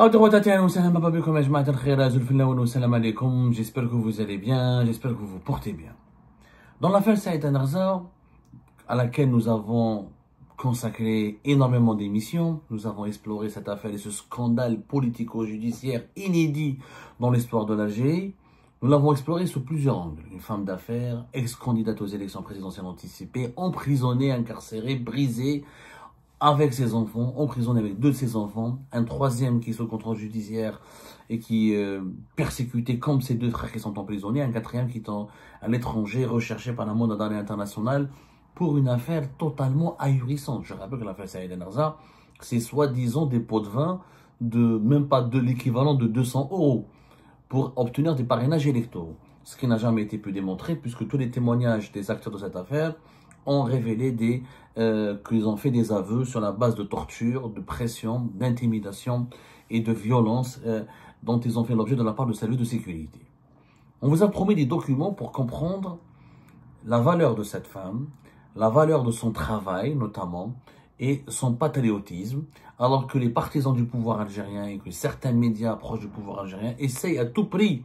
J'espère que vous allez bien, j'espère que vous vous portez bien. Dans l'affaire Saïd Narza, à laquelle nous avons consacré énormément d'émissions, nous avons exploré cette affaire et ce scandale politico-judiciaire inédit dans l'histoire de l'Algérie. Nous l'avons exploré sous plusieurs angles. Une femme d'affaires, ex-candidate aux élections présidentielles anticipées, emprisonnée, incarcérée, brisée, avec ses enfants, emprisonnée avec 2 de ses enfants, un troisième qui est sous contrôle judiciaire et qui est persécuté comme ses 2 frères qui sont emprisonnés, un quatrième qui est à l'étranger, recherché par la monde d'arrêt international pour une affaire totalement ahurissante. Je rappelle que l'affaire Saïd Narza, c'est soi-disant des pots de vin de même pas de l'équivalent de 200 € pour obtenir des parrainages électoraux. Ce qui n'a jamais été pu démontrer puisque tous les témoignages des acteurs de cette affaire ont révélé qu'ils ont fait des aveux sur la base de torture, de pression, d'intimidation et de violence dont ils ont fait l'objet de la part de services de sécurité. On vous a promis des documents pour comprendre la valeur de cette femme, la valeur de son travail notamment, et son patriotisme, alors que les partisans du pouvoir algérien et que certains médias proches du pouvoir algérien essayent à tout prix,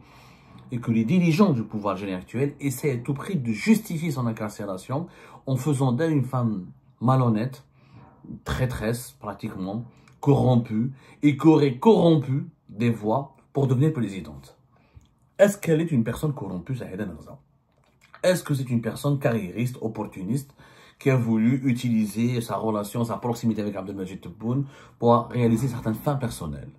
et que les dirigeants du pouvoir algérien actuel essaient à tout prix de justifier son incarcération en faisant d'elle une femme malhonnête, traîtresse pratiquement, corrompue, et qui aurait corrompu des voix pour devenir présidente. Est-ce qu'elle est une personne corrompue, Saïd Narza? Est-ce que c'est une personne carriériste, opportuniste, qui a voulu utiliser sa relation, sa proximité avec Abdelmadjid Tebboune pour réaliser certaines fins personnelles?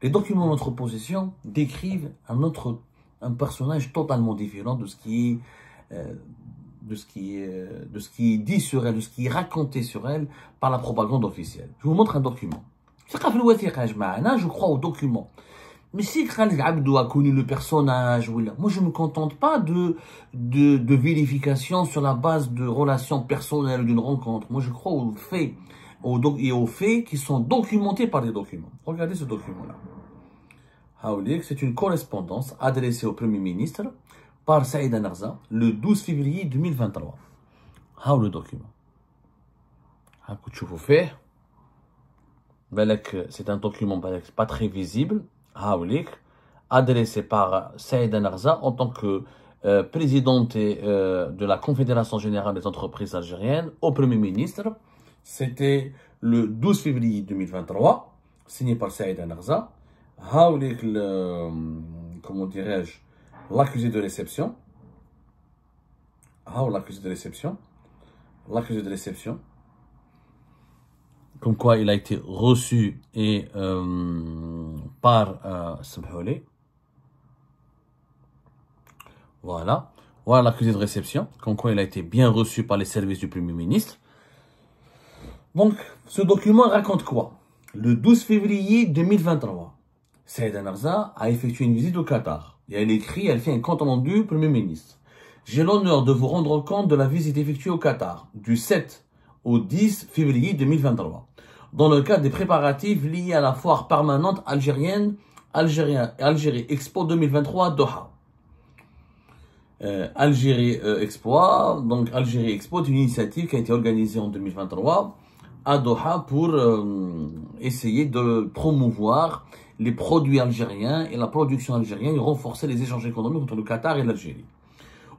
Les documents de notre possession décrivent un personnage totalement différent de ce qui est dit sur elle, de ce qui est raconté sur elle par la propagande officielle. Je vous montre un document. Je crois au document. Mais si Khalid Abdou a connu le personnage, moi je ne me contente pas de vérification sur la base de relations personnelles d'une rencontre. Moi je crois aux faits, aux faits qui sont documentés par des documents. Regardez ce document-là. C'est une correspondance adressée au Premier ministre par Saïd Narza le 12 février 2023. Le document. C'est un document pas très visible. Adressé par Saïd Narza en tant que présidente de la Confédération Générale des Entreprises Algériennes au Premier ministre. C'était le 12 février 2023, signé par Saïd Narza. Comment dirais-je, l'accusé de réception. L'accusé de réception. Comme quoi il a été reçu et par voilà l'accusé de réception, comme quoi il a été bien reçu par les services du Premier ministre. Donc ce document raconte quoi? Le 12 février 2023, Saïd Narza a effectué une visite au Qatar et elle fait un compte rendu au Premier ministre. J'ai l'honneur de vous rendre compte de la visite effectuée au Qatar du 7 au 10 février 2023. Dans le cadre des préparatifs liés à la foire permanente Algérie Expo 2023 à Doha. Algérie Expo est une initiative qui a été organisée en 2023 à Doha pour essayer de promouvoir les produits algériens et la production algérienne et renforcer les échanges économiques entre le Qatar et l'Algérie.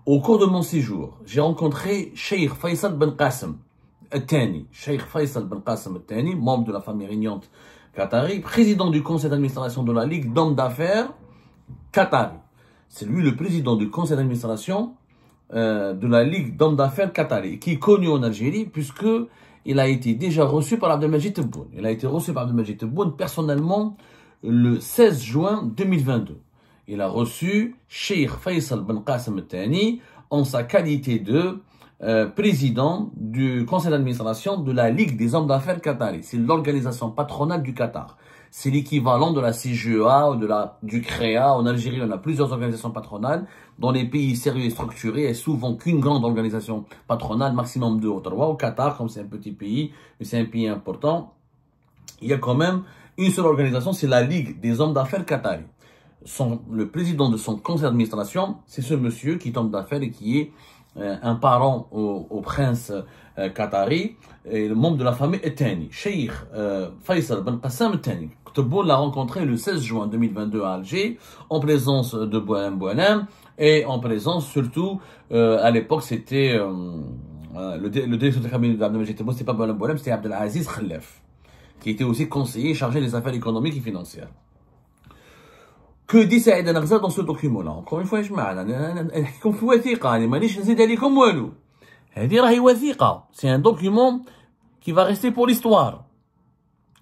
Au cours de mon séjour, j'ai rencontré Cheikh Faisal Ben Qassem Al-Thani, membre de la famille régnante qatari, président du conseil d'administration de la Ligue d'hommes d'affaires qatari. C'est lui le président du conseil d'administration de la Ligue d'hommes d'affaires qatari, qui est connu en Algérie puisque il a été déjà reçu par Abdelmadjid Tebboune. Il a été reçu par Abdelmadjid Tebboune personnellement le 16 juin 2022. Il a reçu Cheikh Faisal Ben Qassem Al-Thani en sa qualité de président du conseil d'administration de la Ligue des hommes d'affaires qatari. C'est l'organisation patronale du Qatar. C'est l'équivalent de la CGEA ou du CREA. En Algérie, on a plusieurs organisations patronales. Dans les pays sérieux et structurés, il n'y a souvent qu'une grande organisation patronale, maximum 2 ou 3. Au Qatar, comme c'est un petit pays, mais c'est un pays important, il y a quand même une seule organisation, c'est la Ligue des hommes d'affaires qatari. Le président de son conseil d'administration, c'est ce monsieur qui est homme d'affaires et qui est un parent au prince qatari, et le membre de la famille est Tani. Cheikh Faisal Ben Qassam Tani. Tebboune l'a rencontré le 16 juin 2022 à Alger, en présence de Boualem Boualem, et en présence surtout, à l'époque c'était le directeur de cabinet d'Abdelmajid Tebboune, c'était pas Boualem Boualem, c'était Abdelaziz Khalef, qui était aussi conseiller chargé des affaires économiques et financières. Que dit Saïd Anaghza dans ce document-là? Encore une fois, je نحكيكم في وثيقة، أنا مانيش نزيد عليكم والو. هذه راهي وثيقة. C'est un document qui va rester pour l'histoire.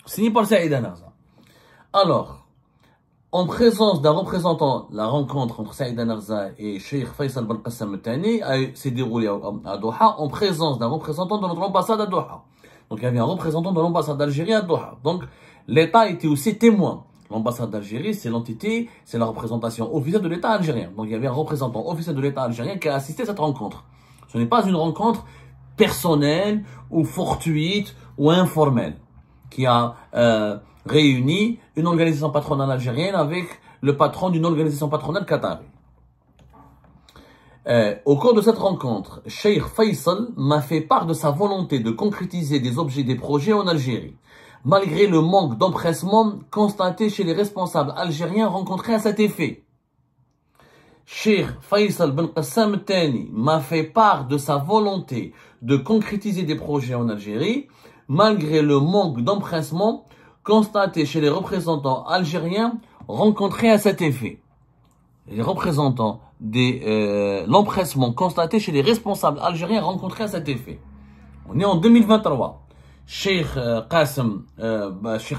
Signé par Saïd Anaghza. Alors, en présence d'un représentant, la rencontre entre Saïd Anaghza et Cheikh Faisal Ben Qassam Thani s'est déroulée à Doha en présence d'un représentant de notre ambassade à Doha. Donc il y avait un représentant de l'ambassade d'Algérie à Doha. Donc l'État était aussi témoin. L'ambassade d'Algérie, c'est l'entité, c'est la représentation officielle de l'État algérien. Donc il y avait un représentant officiel de l'État algérien qui a assisté à cette rencontre. Ce n'est pas une rencontre personnelle ou fortuite ou informelle qui a réuni une organisation patronale algérienne avec le patron d'une organisation patronale qatari. Au cours de cette rencontre, Cheikh Faisal m'a fait part de sa volonté de concrétiser des objets, des projets en Algérie, malgré le manque d'empressement constaté chez les responsables algériens rencontrés à cet effet. Cheikh Faisal Ben Qassam Thani m'a fait part de sa volonté de concrétiser des projets en Algérie, malgré le manque d'empressement constaté chez les représentants algériens rencontrés à cet effet. Les représentants l'empressement constaté chez les responsables algériens rencontrés à cet effet. On est en 2023. Cheikh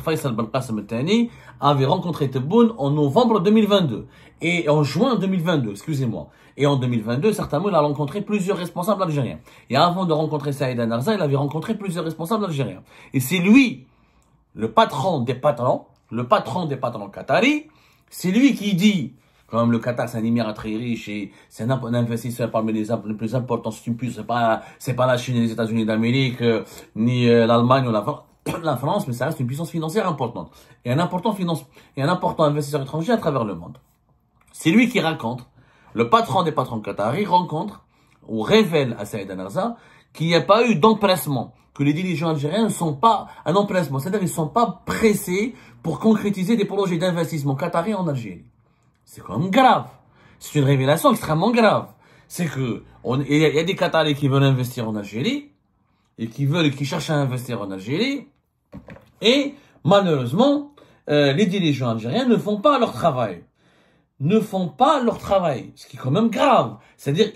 Faisal Ben Qassam Thani avait rencontré Tebboune en novembre 2022 et en juin 2022, excusez-moi. Et en 2022, certainement, il a rencontré plusieurs responsables algériens. Et avant de rencontrer Saïd Anaghza, il avait rencontré plusieurs responsables algériens. Et c'est lui, le patron des patrons qataris, c'est lui qui dit, comme le Qatar, c'est un émirat très riche et c'est un investisseur parmi les plus importants, c'est pas la Chine et les États-Unis d'Amérique, ni l'Allemagne ou la France, mais ça reste une puissance financière importante. Et un important investisseur étranger à travers le monde. C'est lui qui raconte, le patron des patrons qataris rencontre ou révèle à Saïd Anaghza qu'il n'y a pas eu d'empressement, que les dirigeants algériens ne sont pas un empressement, c'est-à-dire qu'ils ne sont pas pressés pour concrétiser des projets d'investissement qataris en Algérie. C'est quand même grave. C'est une révélation extrêmement grave. C'est que il y a des Qataris qui veulent investir en Algérie et qui cherchent à investir en Algérie. Et malheureusement, les dirigeants algériens ne font pas leur travail. Ce qui est quand même grave. C'est-à-dire,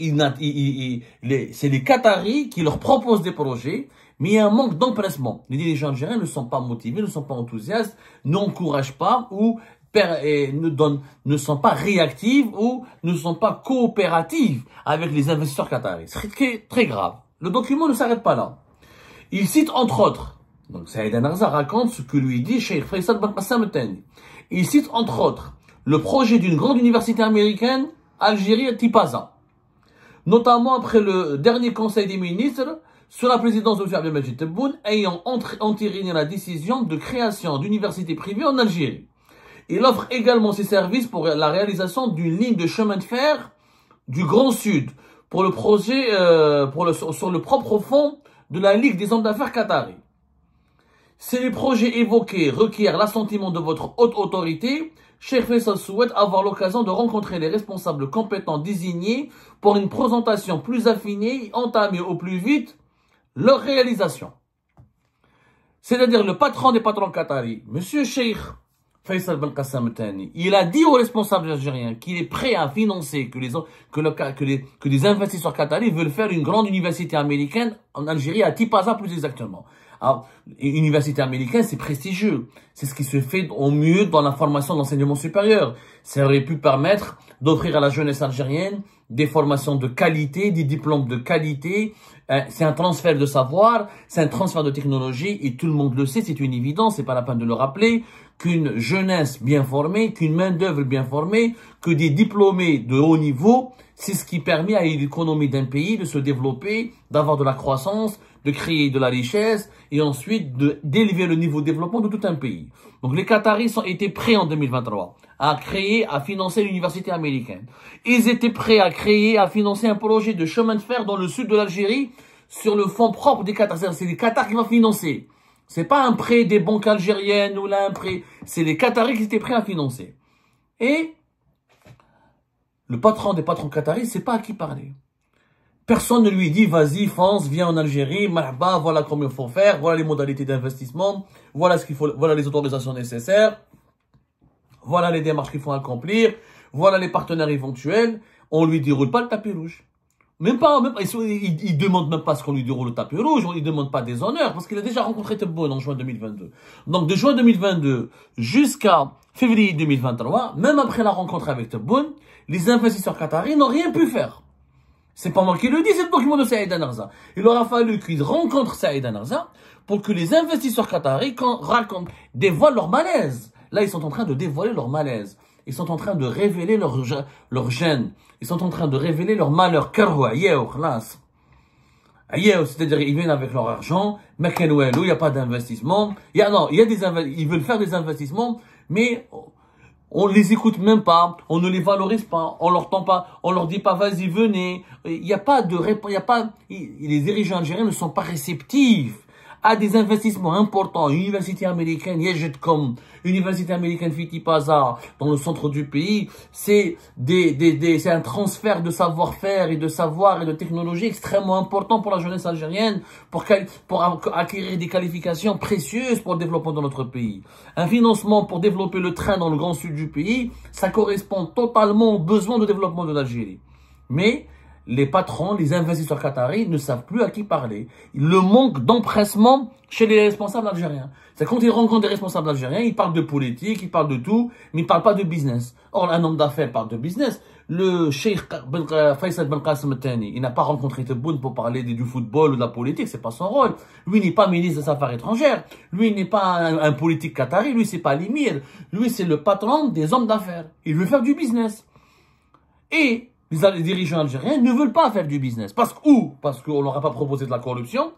c'est les Qataris qui leur proposent des projets, mais il y a un manque d'empressement. Les dirigeants algériens ne sont pas motivés, ne sont pas enthousiastes, n'encouragent pas ou ne sont pas réactives ou ne sont pas coopératives avec les investisseurs qataris. C'est très grave. Le document ne s'arrête pas là. Il cite entre autres, donc Saïd Anaghza raconte ce que lui dit Cheikh Faisal Ben Qassam Thani. Il cite entre autres le projet d'une grande université américaine, Algérie à Tipaza, notamment après le dernier conseil des ministres sur la présidence de M. Abdelmajid Tebboune ayant entériné la décision de création d'universités privées en Algérie. Il offre également ses services pour la réalisation d'une ligne de chemin de fer du Grand Sud pour le projet, sur le propre fonds de la Ligue des hommes d'affaires qataris. Si les projets évoqués requièrent l'assentiment de votre haute autorité, Cheikh Faisal souhaite avoir l'occasion de rencontrer les responsables compétents désignés pour une présentation plus affinée et entamer au plus vite leur réalisation. C'est-à-dire le patron des patrons qataris, Monsieur Cheikh Faisal Ben Qassam Thani, il a dit aux responsables algériens qu'il est prêt à financer, que les investisseurs qataris veulent faire une grande université américaine en Algérie, à Tipaza plus exactement. Alors, une université américaine, c'est prestigieux. C'est ce qui se fait au mieux dans la formation de l'enseignement supérieur. Ça aurait pu permettre d'offrir à la jeunesse algérienne des formations de qualité, des diplômes de qualité. C'est un transfert de savoir, c'est un transfert de technologie et tout le monde le sait, c'est une évidence, c'est pas la peine de le rappeler, qu'une jeunesse bien formée, qu'une main-d'œuvre bien formée, que des diplômés de haut niveau, c'est ce qui permet à l'économie d'un pays de se développer, d'avoir de la croissance, de créer de la richesse et ensuite d'élever le niveau de développement de tout un pays. Donc les Qataris ont été prêts en 2023 à créer, à financer l'université américaine. Ils étaient prêts à créer, à financer un projet de chemin de fer dans le sud de l'Algérie sur le fonds propre des Qataris. C'est les Qataris qui vont financer. C'est pas un prêt des banques algériennes ou là un prêt. C'est les Qataris qui étaient prêts à financer. Et le patron des patrons qataris, c'est pas à qui parler. Personne ne lui dit, vas-y, fonce, viens en Algérie, marhaba, voilà combien il faut faire, voilà les modalités d'investissement, voilà ce qu'il faut, voilà les autorisations nécessaires, voilà les démarches qu'il faut accomplir, voilà les partenaires éventuels. On lui déroule pas le tapis rouge. Même pas, il demande même pas ce qu'on lui déroule le tapis rouge, il demande pas des honneurs, parce qu'il a déjà rencontré Tebboune en juin 2022. Donc, de juin 2022 jusqu'à février 2023, même après la rencontre avec Tebboune, les investisseurs qataris n'ont rien pu faire. C'est pas moi qui le dis, c'est le document de Saïd Anarza. Il aura fallu qu'ils rencontrent Saïd Anarza pour que les investisseurs qataris dévoilent leur malaise. Là, ils sont en train de dévoiler leur malaise. Ils sont en train de révéler leur gêne. Ils sont en train de révéler leur malheur. C'est-à-dire, ils viennent avec leur argent, mais il n'y a pas d'investissement. Ils veulent faire des investissements, mais on les écoute même pas, on ne les valorise pas, on leur tend pas, on leur dit pas, vas-y, venez. Il n'y a pas de réponse, les dirigeants algériens ne sont pas réceptifs à des investissements importants. Université américaine, Yejedcom, Université américaine Fiti Paza, dans le centre du pays, c'est un transfert de savoir-faire et de savoir et de technologie extrêmement important pour la jeunesse algérienne, pour acquérir des qualifications précieuses pour le développement de notre pays. Un financement pour développer le train dans le grand sud du pays, ça correspond totalement aux besoins de développement de l'Algérie. Mais les patrons, les investisseurs qataris ne savent plus à qui parler. Le manque d'empressement chez les responsables algériens. C'est quand ils rencontrent des responsables algériens, ils parlent de politique, ils parlent de tout, mais ils ne parlent pas de business. Or, un homme d'affaires parle de business. Le cheikh Faisal Ben Qasem Al-Thani, il n'a pas rencontré Tebboune pour parler du football ou de la politique, c'est pas son rôle. Lui n'est pas ministre des Affaires étrangères. Lui n'est pas un politique qatari, lui c'est pas l'émir. Lui c'est le patron des hommes d'affaires. Il veut faire du business. Et les dirigeants algériens ne veulent pas faire du business. Parce qu'on leur a pas proposé de la corruption,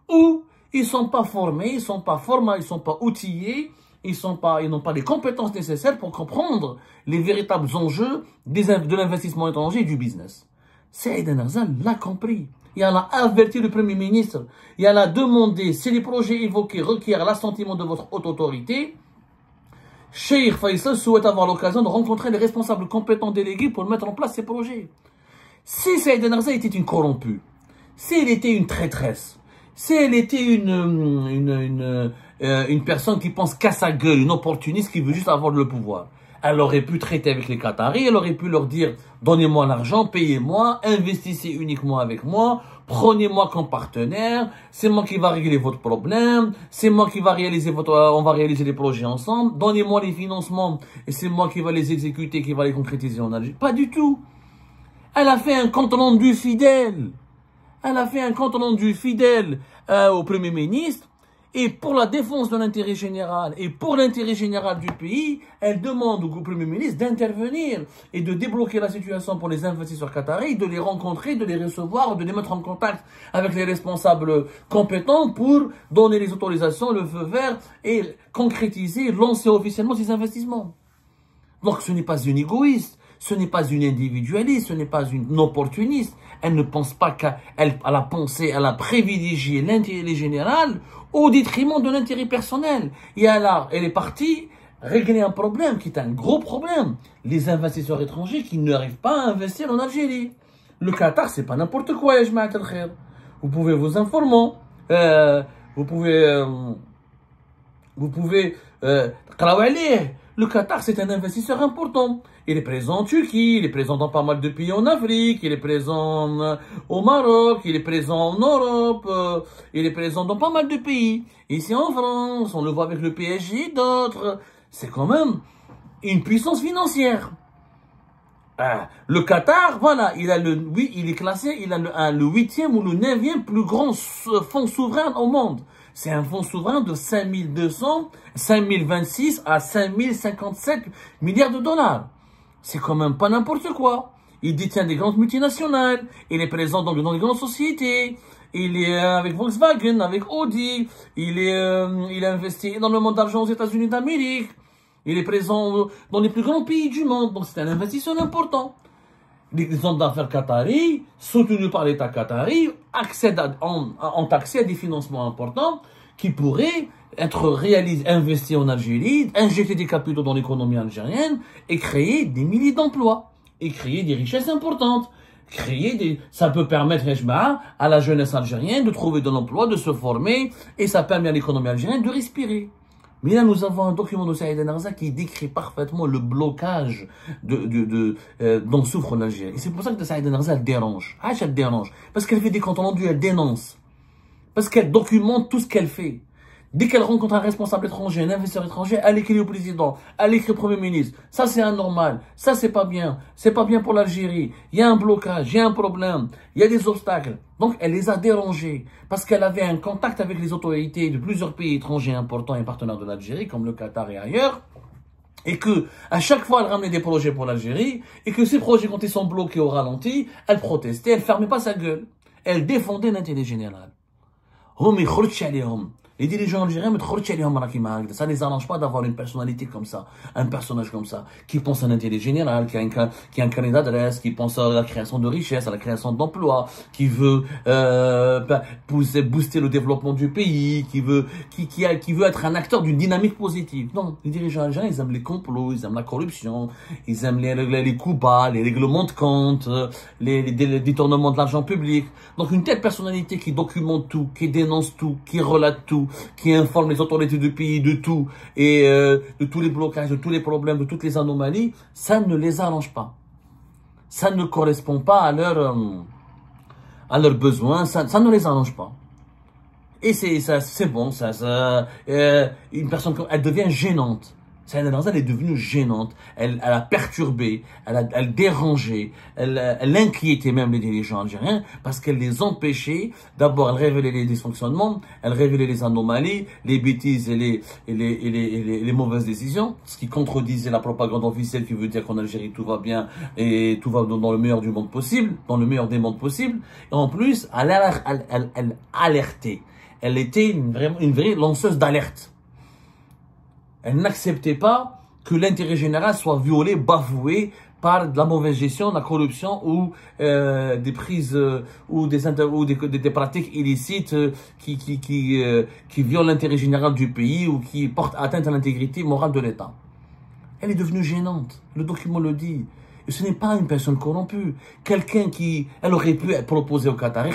ou ils sont pas formés, ils sont pas formés, ils sont pas outillés, ils n'ont pas les compétences nécessaires pour comprendre les véritables enjeux de l'investissement étranger et du business. Saïd Anarza l'a compris. Il en a averti le Premier ministre. Il en a demandé, si les projets évoqués requièrent l'assentiment de votre haute autorité, Cheikh Faisal souhaite avoir l'occasion de rencontrer les responsables compétents délégués pour mettre en place ces projets. Si Saïd Anarza était une corrompue, si elle était une traîtresse, si elle était une personne qui pense qu'à sa gueule, une opportuniste qui veut juste avoir le pouvoir, elle aurait pu traiter avec les Qataris, elle aurait pu leur dire « Donnez-moi l'argent, payez-moi, investissez uniquement avec moi, prenez-moi comme partenaire, c'est moi qui va régler votre problème, c'est moi qui va réaliser on va réaliser les projets ensemble, donnez-moi les financements et c'est moi qui va les exécuter, qui va les concrétiser en Algérie. » Pas du tout. Elle a fait un compte rendu fidèle. Elle a fait un compte rendu fidèle au Premier ministre. Et pour la défense de l'intérêt général et pour l'intérêt général du pays, elle demande au Premier ministre d'intervenir et de débloquer la situation pour les investisseurs qataris, de les rencontrer, de les recevoir, de les mettre en contact avec les responsables compétents pour donner les autorisations, le feu vert et concrétiser, lancer officiellement ces investissements. Donc ce n'est pas une égoïste, ce n'est pas une individualiste, ce n'est pas une opportuniste. Elle ne pense pas qu'elle a pensé, elle a privilégié l'intérêt général au détriment de l'intérêt personnel. Et elle est partie régler un problème qui est un gros problème. Les investisseurs étrangers qui n'arrivent pas à investir en Algérie. Le Qatar, c'est pas n'importe quoi, ya Jamaat al-Khair. Vous pouvez vous informer. Vous pouvez le Qatar, c'est un investisseur important. Il est présent en Turquie, il est présent dans pas mal de pays en Afrique, il est présent au Maroc, il est présent en Europe, il est présent dans pas mal de pays. Ici en France, on le voit avec le PSG et d'autres. C'est quand même une puissance financière. Le Qatar, voilà, il est classé, il a le 8e ou le 9e plus grand fonds souverain au monde. C'est un fonds souverain de 5026 à 5057 milliards de dollars. C'est quand même pas n'importe quoi. Il détient des grandes multinationales. Il est présent dans les grandes sociétés. Il est avec Volkswagen, avec Audi. Il a investi énormément d'argent aux États-Unis d'Amérique. Il est présent dans les plus grands pays du monde. Donc c'est un investisseur important. Les hommes d'affaires qataris, soutenus par l'État qatari, ont accès à des financements importants qui pourraient être réalisés, investis en Algérie, injecter des capitaux dans l'économie algérienne et créer des milliers d'emplois et créer des richesses importantes. Ça peut permettre à la jeunesse algérienne de trouver de l'emploi, de se former, et ça permet à l'économie algérienne de respirer. Mais là, nous avons un document de Saïd Enarza qui décrit parfaitement le blocage dont souffre l'Algérie. Et c'est pour ça que Saïd Enarza, elle dérange. Ah, elle dérange. Parce qu'elle fait des comptes rendus, elle dénonce. Parce qu'elle documente tout ce qu'elle fait. Dès qu'elle rencontre un responsable étranger, un investisseur étranger, elle écrit au président, elle écrit au premier ministre. Ça, c'est anormal. Ça, c'est pas bien. C'est pas bien pour l'Algérie. Il y a un blocage, il y a un problème, il y a des obstacles. Donc, elle les a dérangés. Parce qu'elle avait un contact avec les autorités de plusieurs pays étrangers importants et partenaires de l'Algérie, comme le Qatar et ailleurs. Et que, à chaque fois, elle ramenait des projets pour l'Algérie. Et que ces projets, quand ils sont bloqués au ralenti, elle protestait, elle fermait pas sa gueule. Elle défendait l'intérêt général. Les dirigeants algériens, ça ne les arrange pas d'avoir une personnalité comme ça, un personnage comme ça, qui pense à l'intérêt général, qui a un carnet d'adresse, qui pense à la création de richesses, à la création d'emplois, qui veut booster le développement du pays, qui veut être un acteur d'une dynamique positive. Non, les dirigeants algériens, ils aiment les complots, ils aiment la corruption, ils aiment les coups bas, les règlements de compte, les détournements de l'argent public. Donc une telle personnalité qui documente tout, qui dénonce tout, qui relate tout, qui informe les autorités du pays de tout et de tous les blocages, de tous les problèmes, de toutes les anomalies, ça ne les arrange pas. Ça ne correspond pas à leurs besoins, ça ne les arrange pas. Et c'est bon, une personne comme elle devient gênante. Saïd Enarza, elle est devenue gênante, elle a perturbé, elle dérangeait, elle inquiétait même les dirigeants algériens parce qu'elle les empêchait. D'abord, elle révélait les dysfonctionnements, elle révélait les anomalies, les bêtises et les mauvaises décisions, ce qui contredisait la propagande officielle qui veut dire qu'en Algérie tout va bien et tout va dans le meilleur du monde possible, dans le meilleur des mondes possibles. Et en plus, elle alertait. Elle était une vraie lanceuse d'alerte. Elle n'acceptait pas que l'intérêt général soit violé, bafoué par de la mauvaise gestion, de la corruption ou des prises ou des pratiques illicites qui violent l'intérêt général du pays ou qui portent atteinte à l'intégrité morale de l'État. Elle est devenue gênante. Le document le dit. Et ce n'est pas une personne corrompue. Quelqu'un elle aurait pu proposer au Qatar,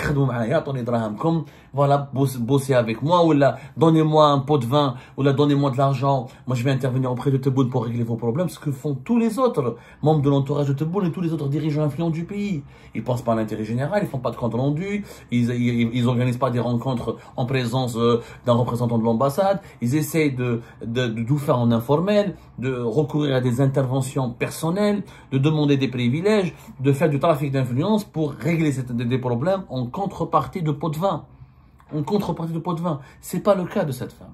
comme, voilà, bosser avec moi, ou là, donnez-moi un pot de vin, ou là, donnez-moi de l'argent. Moi, je vais intervenir auprès de Tebboune pour régler vos problèmes, ce que font tous les autres membres de l'entourage de Tebboune et tous les autres dirigeants influents du pays. Ils pensent pas à l'intérêt général, ils font pas de compte rendu, ils organisent pas des rencontres en présence d'un représentant de l'ambassade, ils essayent de tout faire en informel, de recourir à des interventions personnelles, de demander des privilèges, de faire du trafic d'influence pour régler des problèmes en contrepartie de pots de vin. En contrepartie de pots de vin. C'est pas le cas de cette femme.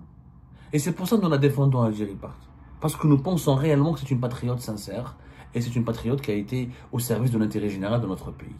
Et c'est pour ça que nous la défendons à Algérie Part. Parce que nous pensons réellement que c'est une patriote sincère et c'est une patriote qui a été au service de l'intérêt général de notre pays.